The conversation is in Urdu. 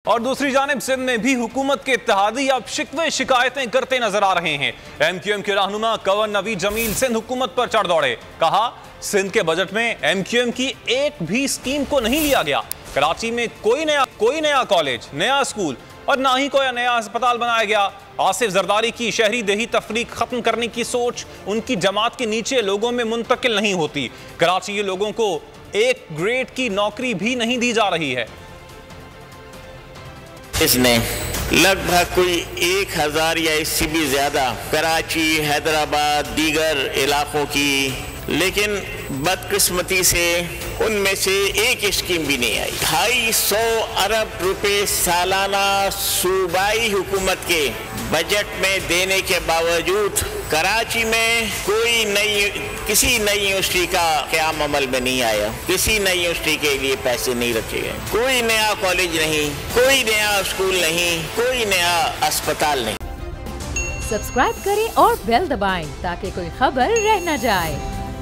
اور دوسری جانب سندھ میں بھی حکومت کے اتحادی اب شکوے شکایتیں کرتے نظر آ رہے ہیں۔ ایم کیو ایم کے رہنما کنور نوید جمیل سندھ حکومت پر چڑھ دوڑے، کہا سندھ کے بجٹ میں ایم کیو ایم کی ایک بھی اسکیم کو نہیں لیا گیا۔ کراچی میں کوئی نیا کالج، نیا اسکول اور نہ ہی کوئی نیا ہسپتال بنایا گیا۔ آصف زرداری کی شہری دیہی تفریق ختم کرنے کی سوچ ان کی جماعت کے نیچے لوگوں میں منتقل نہیں ہوتی۔ کراچی کے لوگوں کو ایک گریڈ کی نوکری بھی نہیں دی جا رہی ہے۔ اس نے لگ بھگ کوئی 1000 یا اس سے بھی زیادہ کراچی، حیدرآباد، دیگر علاقوں کی، لیکن بدقسمتی سے ان میں سے ایک اسکیم بھی نہیں آئی۔ 250 ارب روپے سالانہ صوبائی حکومت کے بجٹ میں دینے کے باوجود کراچی میں کسی نئی یونیورسٹی کا قیام عمل میں نہیں آیا، کسی نئی یونیورسٹی کے لیے پیسے نہیں رکھے گئے، کوئی نیا کالج نہیں، کوئی نیا اسکول نہیں، کوئی نیا اسپتال نہیں۔ سبسکرائب کریں اور بیل دبائیں تاکہ کوئی خبر رہ نہ جائے۔